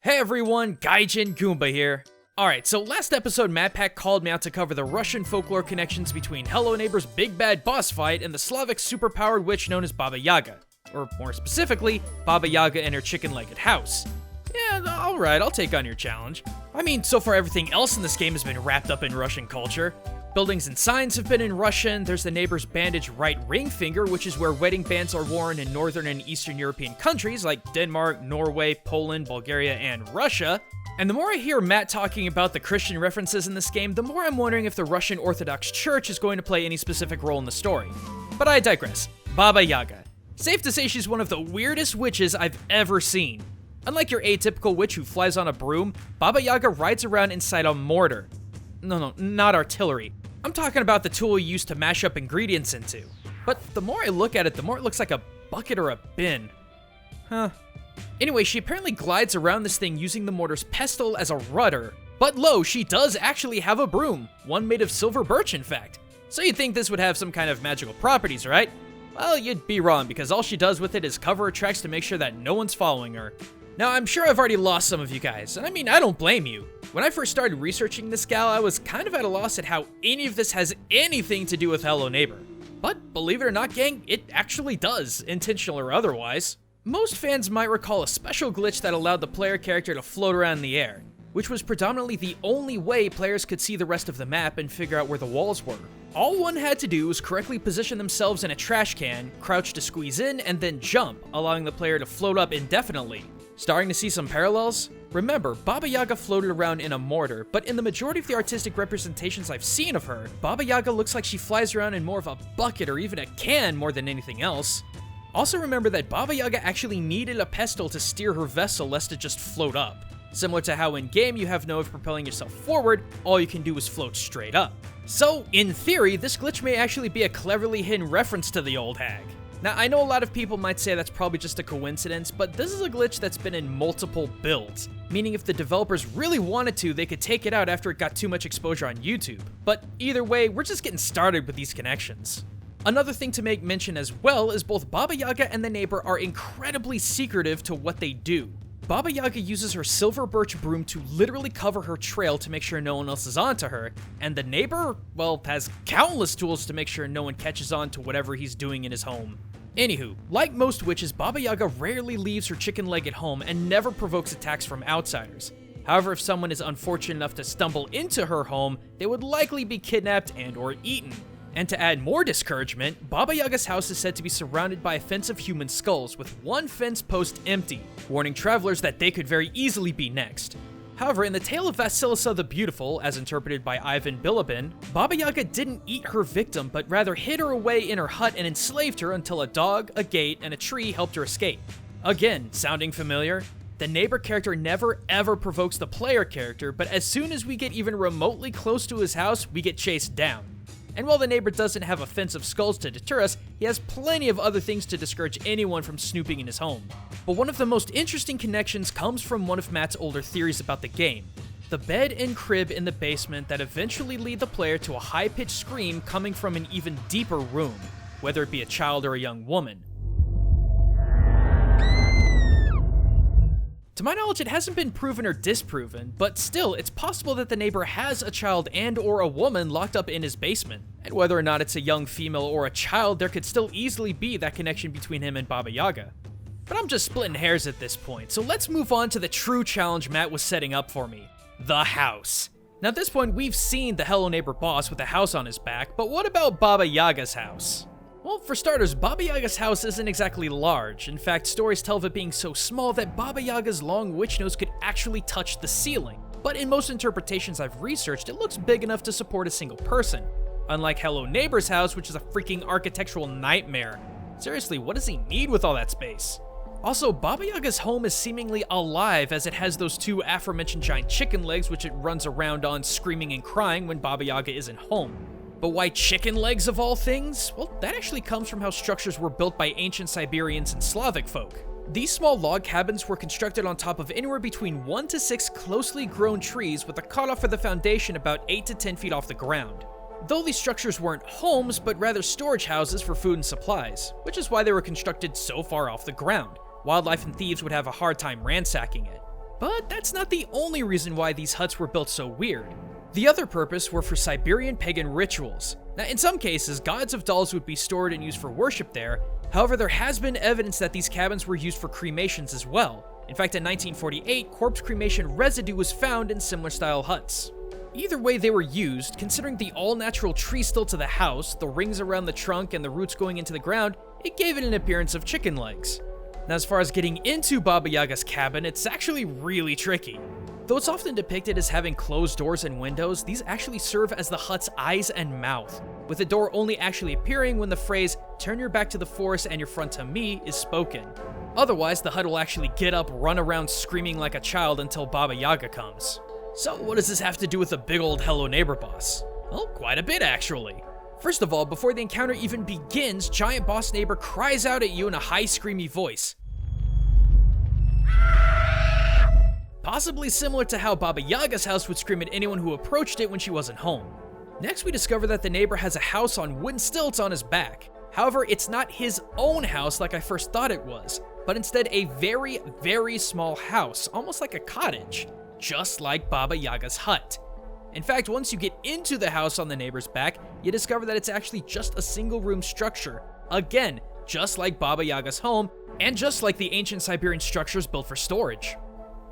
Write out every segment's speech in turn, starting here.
Hey everyone, Gaijin Goomba here. Alright, so last episode MatPack called me out to cover the Russian folklore connections between Hello Neighbor's big bad boss fight and the Slavic superpowered witch known as Baba Yaga. Or more specifically, Baba Yaga and her chicken-legged house. Yeah, alright, I'll take on your challenge. I mean, so far everything else in this game has been wrapped up in Russian culture. Buildings and signs have been in Russian, there's the neighbor's bandaged right ring finger, which is where wedding bands are worn in northern and eastern European countries like Denmark, Norway, Poland, Bulgaria, and Russia. And the more I hear Matt talking about the Christian references in this game, the more I'm wondering if the Russian Orthodox Church is going to play any specific role in the story. But I digress. Baba Yaga. Safe to say she's one of the weirdest witches I've ever seen. Unlike your atypical witch who flies on a broom, Baba Yaga rides around inside a mortar. No, not artillery. I'm talking about the tool you use to mash up ingredients into. But the more I look at it, the more it looks like a bucket or a bin. Huh. Anyway, she apparently glides around this thing using the mortar's pestle as a rudder. But lo, she does actually have a broom. One made of silver birch, in fact. So you'd think this would have some kind of magical properties, right? Well, you'd be wrong, because all she does with it is cover her tracks to make sure that no one's following her. Now, I'm sure I've already lost some of you guys, and I mean, I don't blame you. When I first started researching this gal, I was kind of at a loss at how any of this has anything to do with Hello Neighbor. But believe it or not, gang, it actually does, intentional or otherwise. Most fans might recall a special glitch that allowed the player character to float around in the air, which was predominantly the only way players could see the rest of the map and figure out where the walls were. All one had to do was correctly position themselves in a trash can, crouch to squeeze in, and then jump, allowing the player to float up indefinitely. Starting to see some parallels? Remember, Baba Yaga floated around in a mortar, but in the majority of the artistic representations I've seen of her, Baba Yaga looks like she flies around in more of a bucket or even a can more than anything else. Also remember that Baba Yaga actually needed a pestle to steer her vessel lest it just float up. Similar to how in game you have no way of propelling yourself forward, all you can do is float straight up. So, in theory, this glitch may actually be a cleverly hidden reference to the old hag. Now, I know a lot of people might say that's probably just a coincidence, but this is a glitch that's been in multiple builds, meaning if the developers really wanted to, they could take it out after it got too much exposure on YouTube. But either way, we're just getting started with these connections. Another thing to make mention as well is both Baba Yaga and the neighbor are incredibly secretive to what they do. Baba Yaga uses her silver birch broom to literally cover her trail to make sure no one else is onto her, and the neighbor, well, has countless tools to make sure no one catches on to whatever he's doing in his home. Anywho, like most witches, Baba Yaga rarely leaves her chicken-legged home and never provokes attacks from outsiders. However, if someone is unfortunate enough to stumble into her home, they would likely be kidnapped and/or eaten. And to add more discouragement, Baba Yaga's house is said to be surrounded by a fence of human skulls, with one fence post empty, warning travelers that they could very easily be next. However, in the tale of Vasilisa the Beautiful, as interpreted by Ivan Bilibin, Baba Yaga didn't eat her victim, but rather hid her away in her hut and enslaved her until a dog, a gate, and a tree helped her escape. Again, sounding familiar? The neighbor character never ever provokes the player character, but as soon as we get even remotely close to his house, we get chased down. And while the neighbor doesn't have a fence of skulls to deter us, he has plenty of other things to discourage anyone from snooping in his home. But one of the most interesting connections comes from one of Matt's older theories about the game. The bed and crib in the basement that eventually lead the player to a high-pitched scream coming from an even deeper room, whether it be a child or a young woman. To my knowledge, it hasn't been proven or disproven, but still, it's possible that the neighbor has a child and/or a woman locked up in his basement. And whether or not it's a young female or a child, there could still easily be that connection between him and Baba Yaga. But I'm just splitting hairs at this point, so let's move on to the true challenge Matt was setting up for me. The house. Now at this point, we've seen the Hello Neighbor boss with a house on his back, but what about Baba Yaga's house? Well, for starters, Baba Yaga's house isn't exactly large. In fact, stories tell of it being so small that Baba Yaga's long witch nose could actually touch the ceiling. But in most interpretations I've researched, it looks big enough to support a single person. Unlike Hello Neighbor's house, which is a freaking architectural nightmare. Seriously, what does he need with all that space? Also, Baba Yaga's home is seemingly alive as it has those two aforementioned giant chicken legs which it runs around on screaming and crying when Baba Yaga isn't home. But why chicken legs of all things? Well, that actually comes from how structures were built by ancient Siberians and Slavic folk. These small log cabins were constructed on top of anywhere between 1 to 6 closely grown trees with a cutoff for the foundation about 8 to 10 feet off the ground. Though these structures weren't homes, but rather storage houses for food and supplies, which is why they were constructed so far off the ground. Wildlife and thieves would have a hard time ransacking it. But that's not the only reason why these huts were built so weird. The other purpose were for Siberian pagan rituals. Now, in some cases, gods of dolls would be stored and used for worship there. However, there has been evidence that these cabins were used for cremations as well. In fact, in 1948, corpse cremation residue was found in similar style huts. Either way they were used, considering the all-natural tree stilts of the house, the rings around the trunk, and the roots going into the ground, it gave it an appearance of chicken legs. Now, as far as getting into Baba Yaga's cabin, it's actually really tricky. Though it's often depicted as having closed doors and windows, these actually serve as the hut's eyes and mouth, with the door only actually appearing when the phrase, "turn your back to the forest and your front to me," is spoken. Otherwise, the hut will actually get up, run around screaming like a child until Baba Yaga comes. So what does this have to do with the big old Hello Neighbor boss? Well, quite a bit actually. First of all, before the encounter even begins, Giant Boss Neighbor cries out at you in a high screamy voice. Possibly similar to how Baba Yaga's house would scream at anyone who approached it when she wasn't home. Next, we discover that the neighbor has a house on wooden stilts on his back. However, it's not his own house like I first thought it was, but instead a very, very small house, almost like a cottage, just like Baba Yaga's hut. In fact, once you get into the house on the neighbor's back, you discover that it's actually just a single room structure. Again, just like Baba Yaga's home, and just like the ancient Siberian structures built for storage.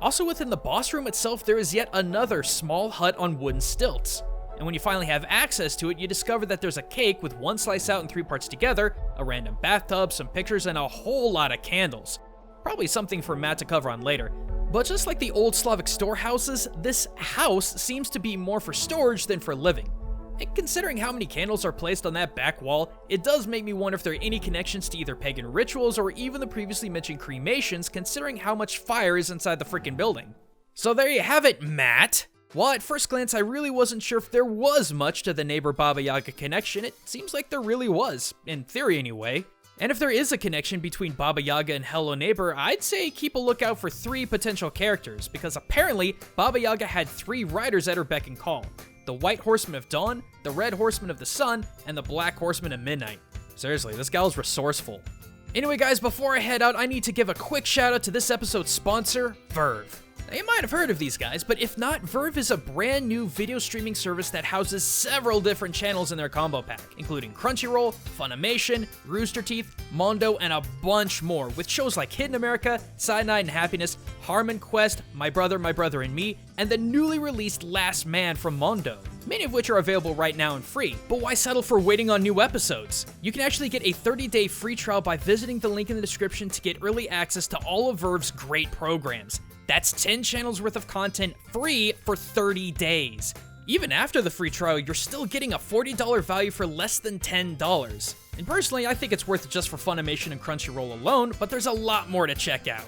Also within the boss room itself, there is yet another small hut on wooden stilts. And when you finally have access to it, you discover that there's a cake with one slice out in 3 parts together, a random bathtub, some pictures, and a whole lot of candles. Probably something for Matt to cover on later. But just like the old Slavic storehouses, this house seems to be more for storage than for living. And considering how many candles are placed on that back wall, it does make me wonder if there are any connections to either pagan rituals or even the previously mentioned cremations, considering how much fire is inside the freaking building. So there you have it, Matt! While at first glance I really wasn't sure if there was much to the neighbor Baba Yaga connection, it seems like there really was, in theory anyway. And if there is a connection between Baba Yaga and Hello Neighbor, I'd say keep a lookout for 3 potential characters, because apparently Baba Yaga had 3 riders at her beck and call. The White Horseman of Dawn, the Red Horseman of the Sun, and the Black Horseman of Midnight. Seriously, this gal's resourceful. Anyway guys, before I head out, I need to give a quick shout out to this episode's sponsor, Verve. Now, you might have heard of these guys, but if not, Verve is a brand new video streaming service that houses several different channels in their combo pack, including Crunchyroll, Funimation, Rooster Teeth, Mondo, and a bunch more, with shows like Hidden America, Cyanide and Happiness, Harmon Quest, My Brother and Me, and the newly released Last Man from Mondo, many of which are available right now and free. But why settle for waiting on new episodes? You can actually get a 30-day free trial by visiting the link in the description to get early access to all of Verve's great programs. That's 10 channels worth of content free for 30 days. Even after the free trial, you're still getting a $40 value for less than $10. And personally, I think it's worth it just for Funimation and Crunchyroll alone, but there's a lot more to check out.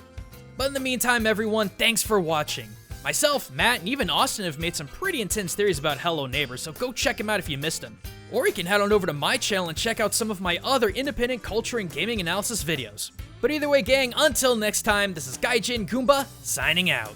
But in the meantime, everyone, thanks for watching. Myself, Matt, and even Austin have made some pretty intense theories about Hello Neighbor, so go check them out if you missed them. Or you can head on over to my channel and check out some of my other independent culture and gaming analysis videos. But either way, gang, until next time, this is Gaijin Goomba, signing out.